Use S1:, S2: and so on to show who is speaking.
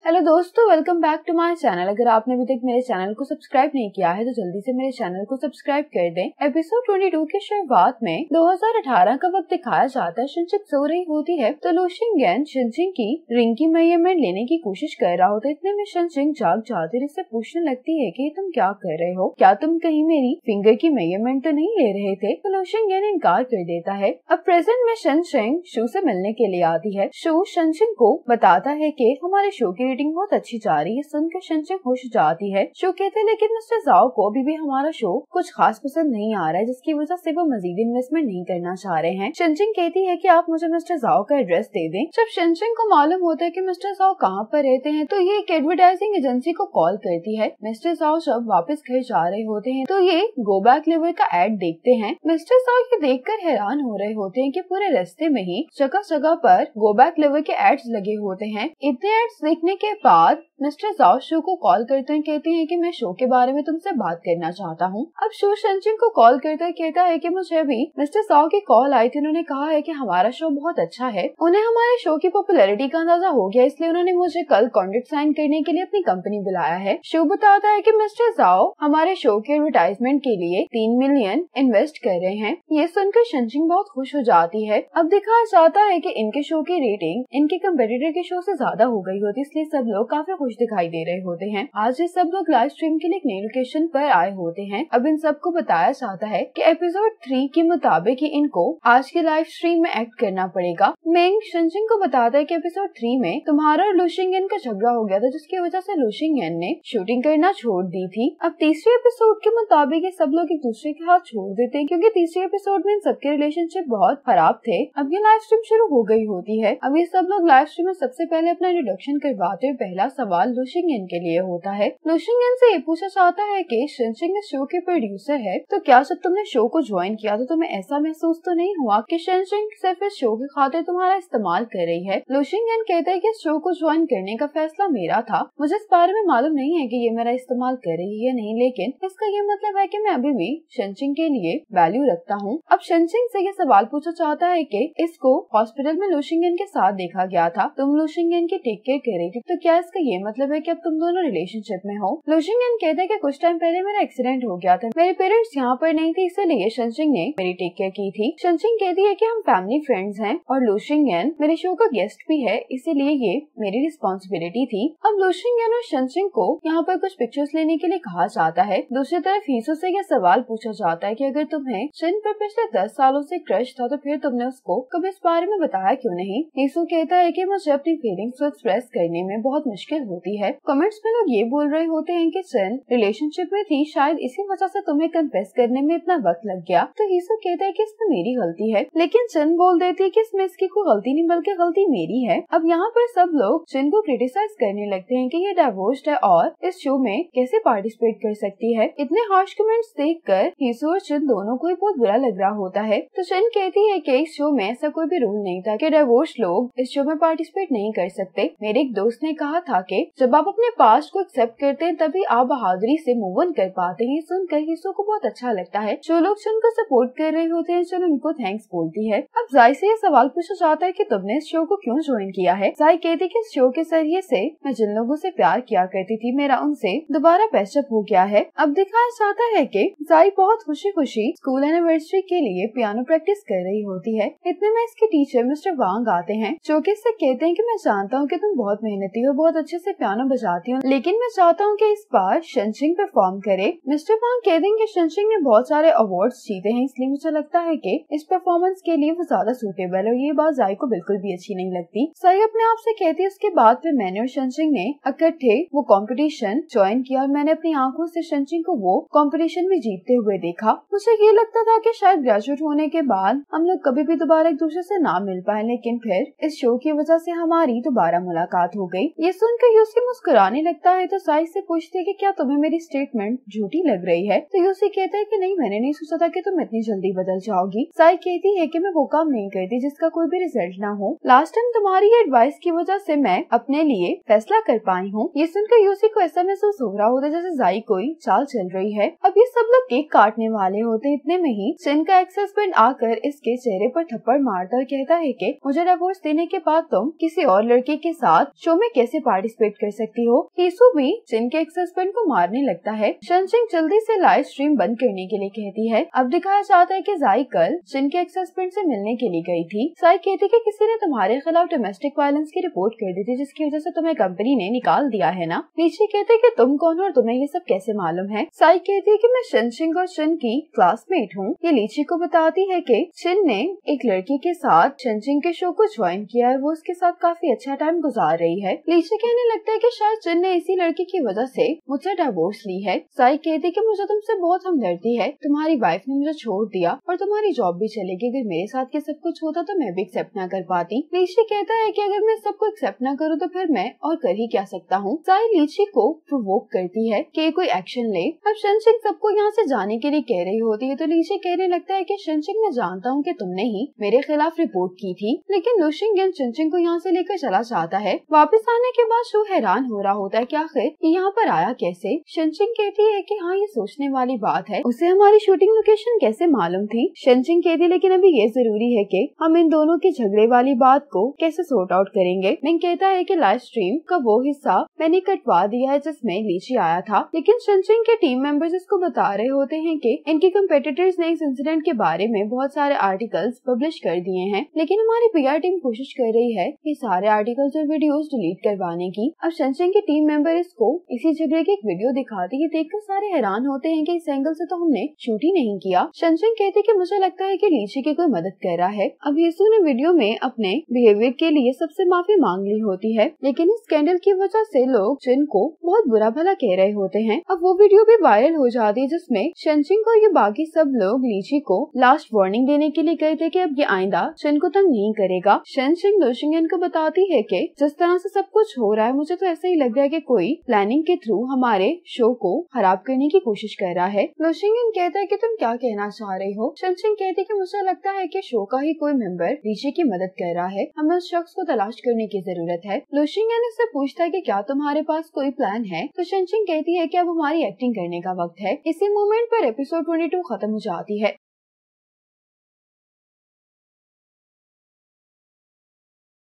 S1: Hello दोस्तों, welcome back to my channel. अगर आपने अभी तक मेरे चैनल को सब्सक्राइब नहीं किया है तो जल्दी से मेरे चैनल को सब्सक्राइब कर दें। एपिसोड 22 की शुरुआत में 2018 का वक्त दिखाया जाता है। शिनचिक सो रही होती है तो लू शिंगेन शिनचिक की रिंग की मेजरमेंट लेने की कोशिश कर रहा होता है। इतने में शिनचिक जाग जाती है, इससे पूछने लगती है कि तुम क्या कर रहे हो, क्या तुम कहीं मेरी फिंगर की मेजरमेंट तो नहीं ले रहे थे। तो लू शिंगेन इनकार कर देता है। अब प्रेजेंट में शिनचिक शू से मिलने के लिए आती है। शू शिनचिक को बताता है कि हमारे शो की रेटिंग बहुत अच्छी जा रही है। सुनकर शिनचिक खुश जाती है। शो कहते हैं लेकिन मिस्टर जाओ को अभी भी हमारा शो कुछ खास पसंद नहीं आ रहा है, जिसकी वजह से वो मजीद इन्वेस्टमेंट नहीं करना चाह रहे हैं। शिनचिक कहती है कि आप मुझे मिस्टर जाओ का एड्रेस दे दें। जब शिनचिक को मालूम होता है कि मिस्टर जाओ कहाँ पर रहते हैं तो ये एक एडवर्टाइजिंग एजेंसी को कॉल करती है। मिस्टर जाओ जब वापस घर जा रहे होते हैं तो ये गो बैक लिवर का एड देखते हैं। मिस्टर जाओ ये देखकर हैरान हो रहे होते हैं कि पूरे रास्ते में ही जगह जगह पर गो बैक लिवर के एड्स लगे होते हैं। इतने एड्स देखने के बाद मिस्टर जाओ शो को कॉल करते हैं, कहते हैं कि मैं शो के बारे में तुमसे बात करना चाहता हूँ। अब शो शिनचिक को कॉल करते हैं, कहता है कि मुझे अभी मिस्टर जाओ की कॉल आई थी। उन्होंने कहा है कि हमारा शो बहुत अच्छा है, उन्हें हमारे शो की पॉपुलैरिटी का अंदाजा हो गया, इसलिए उन्होंने मुझे कल कॉन्ट्रैक्ट साइन करने के लिए अपनी कंपनी बुलाया है। शो बताता है कि मिस्टर जाओ हमारे शो के एडवर्टाइजमेंट के लिए 3 मिलियन इन्वेस्ट कर रहे हैं। ये सुनकर शिनचिक बहुत खुश हो जाती है। अब दिखाया जाता है कि इनके शो की रेटिंग इनके कंपेटिटर के शो से ज्यादा हो गई होती, इसलिए सब लोग काफी खुश दिखाई दे रहे होते हैं। आज ये सब लोग लाइव स्ट्रीम के लिए एक नई लोकेशन पर आए होते हैं। अब इन सबको बताया जाता है कि एपिसोड 3 के मुताबिक ही इनको आज के लाइव स्ट्रीम में एक्ट करना पड़ेगा। मेंग शिनचिक को बताता है कि एपिसोड 3 में तुम्हारा और लू शिंगेन का झगड़ा हो गया था, जिसकी वजह से लू शिंगेन ने शूटिंग करना छोड़ दी थी। अब तीसरे एपिसोड के मुताबिक ये सब लोग एक दूसरे के हाथ छोड़ देते हैं, क्योंकि तीसरे एपिसोड में इन सबके रिलेशनशिप बहुत खराब थे। अब ये लाइव स्ट्रीम शुरू हो गई होती है। अब ये सब लोग लाइव स्ट्रीम में सबसे पहले अपना इंट्रोडक्शन करवाते हुए पहला सवाल लू शिंगेन के लिए होता है। लू शिंगेन से ये पूछा जाता है कि शिनचिक इस शो के प्रोड्यूसर है, तो क्या जब तुमने शो को ज्वाइन किया तो तुम्हें ऐसा महसूस तो नहीं हुआ कि शिनचिक सिर्फ इस शो की खातिर तुम्हारा इस्तेमाल कर रही है। लू शिंगेन कहता है कि इस शो को ज्वाइन करने का फैसला मेरा था, मुझे इस बारे में मालूम नहीं है कि ये मेरा इस्तेमाल कर रही है या नहीं, लेकिन इसका ये मतलब है कि मैं अभी भी शिनचिक के लिए वैल्यू रखता हूँ। अब शिनचिक से ये सवाल पूछा चाहता है कि इसको हॉस्पिटल में लू शिंगेन के साथ देखा गया था, तुम लू शिंगेन की टेक केयर कर रही थी, तो क्या इसका ये मतलब है कि अब तुम दोनों रिलेशनशिप में हो। लू शिंगेन कहते हैं कि कुछ टाइम पहले मेरा एक्सीडेंट हो गया था, मेरे पेरेंट्स यहाँ पर नहीं थे, इसलिए शिनचिक ने मेरी टेक केयर की थी। शिनचिक कहती है कि हम फैमिली फ्रेंड्स हैं और लू शिंगेन मेरे शो का गेस्ट भी है, इसीलिए ये मेरी रिस्पॉन्सिबिलिटी थी। अब लू शिंगेन और शिनचिक को यहाँ पर कुछ पिक्चर्स लेने के लिए कहा जाता है। दूसरी तरफ हीसू से यह सवाल पूछा जाता है कि अगर तुम्हें शिन पर पिछले 10 सालों से क्रश था तो फिर तुमने उसको कभी इस बारे में बताया क्यों नहीं। हीसू कहता है कि मुझे अपनी फीलिंग्स को एक्सप्रेस करने में बहुत मुश्किल होती है। कमेंट्स में लोग ये बोल रहे होते हैं कि शिन रिलेशनशिप में थी, शायद इसी वजह से तुम्हें कन्फेस करने में इतना वक्त लग गया। तो हीसू कहता है कि इसमें मेरी गलती है, लेकिन शिन बोल देती है कि इसमें इसकी कोई गलती नहीं बल्कि गलती मेरी है। अब यहाँ पर सब लोग शिन को क्रिटिसाइज करने लगते हैं कि ये डिवोर्स्ड है और इस शो में कैसे पार्टिसिपेट कर सकती है। इतने हार्श कमेंट्स देखकर हीसू और शिन दोनों को ही बहुत बुरा लग रहा होता है। तो शिन कहती है कि इस शो में ऐसा कोई भी रूल नहीं था कि डिवोर्स्ड लोग इस शो में पार्टिसिपेट नहीं कर सकते। मेरे एक दोस्त ने कहा था कि जब आप अपने पास्ट को एक्सेप्ट करते हैं तभी आप बहादुरी से मूव ऑन कर पाते हैं। सुनकर हीसू को बहुत अच्छा लगता है। जो लोग शिन को सपोर्ट कर रहे होते हैं शिन उनको थैंक्स बोलती है। अब जाई से ये सवाल पूछा जाता है कि तुमने इस शो को क्यों ज्वाइन किया है। जाई कहती है कि इस शो के जरिए से मैं जिन लोगों से प्यार किया करती थी मेरा उनसे दोबारा पैचअप हो गया है। अब दिखाया जाता है कि जाई बहुत खुशी खुशी स्कूल एनिवर्सरी के लिए पियानो प्रैक्टिस कर रही होती है। इतने में इसके टीचर मिस्टर वांग आते हैं, जो कि इससे कहते हैं कि मैं जानता हूँ कि तुम बहुत मेहनती हो, बहुत अच्छे से पियानो बजाती हो, लेकिन मैं चाहता हूँ कि इस बार शिनचिक परफॉर्म करे। मिस्टर वांग कहते हैं कि शिनचिक ने बहुत सारे अवार्ड्स जीते हैं, इसलिए मुझे लगता है कि इस परफॉर्मेंस के लिए वो ज्यादा सूटेबल है। ये बात जाई को बिल्कुल भी अच्छी नहीं लगती। जाई अपने आप से कहती है उसके बाद फिर मैंने और शिनचिक ने इकट्ठे वो कंपटीशन ज्वाइन किया और मैंने अपनी आंखों से शिनचिक को वो कंपटीशन में जीतते हुए देखा। मुझे ये लगता था कि शायद ग्रेजुएट होने के बाद हम लोग कभी भी दोबारा एक दूसरे से ना मिल पाए, लेकिन फिर इस शो की वजह से हमारी दोबारा मुलाकात हो गई। ये सुनकर यूसी मुस्कुराने लगता है तो साई से पूछती है कि क्या तुम्हें मेरी स्टेटमेंट झूठी लग रही है। तो यूसी कहता है कि नहीं, मैंने नहीं सोचा था कि तुम इतनी जल्दी बदल जाओगी। साई कहती है कि मैं वो काम नहीं करती जिसका कोई भी रिजल्ट ना हो। लास्ट टाइम तुम्हारी एडवाइस की वजह से मैं अपने लिए फैसला कर पाई हूँ। ये सुनकर यूसी को ऐसा महसूस हो रहा होता है जैसे जाई कोई चाल चल रही है। अब ये सब लोग केक काटने वाले होते। इतने में ही शिन का एक्स हस्बैंड आकर इसके चेहरे पर थप्पड़ मारता और कहता है कि मुझे डिवोर्स देने के बाद तुम किसी और लड़के के साथ शो में कैसे पार्टिसिपेट क्विट कर सकती हो। हीसू भी चिन के एक्स हस्बैंड को मारने लगता है। शनशिंग जल्दी से लाइव स्ट्रीम बंद करने के लिए कहती है। अब दिखाया जाता है कि जाई कल चिन के एक्स हस्बैंड से मिलने के लिए गई थी। जाई कहती कि किसी ने तुम्हारे खिलाफ डोमेस्टिक वायलेंस की रिपोर्ट कर दी थी, जिसकी वजह से तुम्हें कंपनी ने निकाल दिया है ना। लीची कहते कि तुम कौन हो और तुम्हें ये सब कैसे मालूम है। साई कहती है कि मैं शनशिंग और चिन की क्लासमेट हूँ। ये लीची को बताती है कि चिन ने एक लड़की के साथ शनशिंग के शो को ज्वाइन किया है, वो उसके साथ काफी अच्छा टाइम गुजार रही है। लीची कहने लगता है कि शायद चिन ने इसी लड़की की वजह से मुझसे डिवोर्स ली है। साई कहती कि मुझे तुमसे बहुत हमदर्दी है, तुम्हारी वाइफ ने मुझे छोड़ दिया और तुम्हारी जॉब भी चलेगी। अगर मेरे साथ के सब कुछ होता तो मैं भी एक्सेप्ट ना कर पाती। लीची कहता है कि अगर मैं सबको एक्सेप्ट ना करूँ तो फिर मैं और कर ही क्या सकता हूँ। साई लीची को प्रोवोक करती है कि कोई एक्शन ले। अब शनशिंग सबको यहाँ से जाने के लिए कह रही होती है तो लीची कहने लगता है कि शनशिंग, मैं जानता हूँ कि तुमने ही मेरे खिलाफ रिपोर्ट की थी, लेकिन लुशिंग शनशिंग को यहाँ से लेकर चला जाता है। वापस आने के बाद शो हैरान हो रहा होता है कि आखिर यहाँ पर आया कैसे। शनशिंग कहती है कि हाँ, ये सोचने वाली बात है, उसे हमारी शूटिंग लोकेशन कैसे मालूम थी। शनशिंग कहती है लेकिन अभी ये जरूरी है कि हम इन दोनों के झगड़े वाली बात को कैसे सॉर्ट आउट करेंगे। मिंग कहता है कि लाइव स्ट्रीम का वो हिस्सा मैंने कटवा दिया है जिसमें लीची आया था, लेकिन शनशिंग के टीम मेंबर्स इसको बता रहे होते हैं कि इनके कंपेटिटर्स ने इस इंसिडेंट के बारे में बहुत सारे आर्टिकल्स पब्लिश कर दिए हैं, लेकिन हमारी पीआर टीम कोशिश कर रही है ये सारे आर्टिकल्स और वीडियोस डिलीट करवाने की। अब शनशिंग के टीम मेंबर इसको इसी झगड़े की एक वीडियो दिखाती है। देखकर सारे हैरान होते हैं कि इस एंगल से तो हमने शूट ही नहीं किया। शनशिंग कहती कि मुझे लगता है कि लीची की कोई मदद कर रहा है। अब हीसू ने वीडियो में अपने बिहेवियर के लिए सबसे माफी मांग ली होती है, लेकिन इस स्कैंडल की वजह से लोग चिन को बहुत बुरा भला कह रहे होते हैं। अब वो वीडियो भी वायरल हो जाती है जिसमें शनशिंग और ये बाकी सब लोग लीची को लास्ट वार्निंग देने के लिए गए थे कि अब ये आइंदा चिन को तंग नहीं करेगा। शनशिंग लुशिंगन को बताती है कि जिस तरह से सब कुछ हो रहा है, मुझे तो ऐसा ही लग रहा है कि कोई प्लानिंग के थ्रू हमारे शो को खराब करने की कोशिश कर रहा है। लुशिंगन कहता है कि तुम क्या कहना चाह रही हो। शनशिंग कहती कि मुझे लगता है कि शो का ही कोई मेंबर लीची की मदद कर रहा है, हमें उस शख्स को तलाश करने की जरूरत है। लुशिंगन इससे पूछता है कि क्या तुम्हारे पास कोई प्लान है, तो शनशिंग कहती है कि अब हमारी एक्टिंग करने का वक्त है। इसी मोमेंट पर एपिसोड 22 खत्म हो जाती है।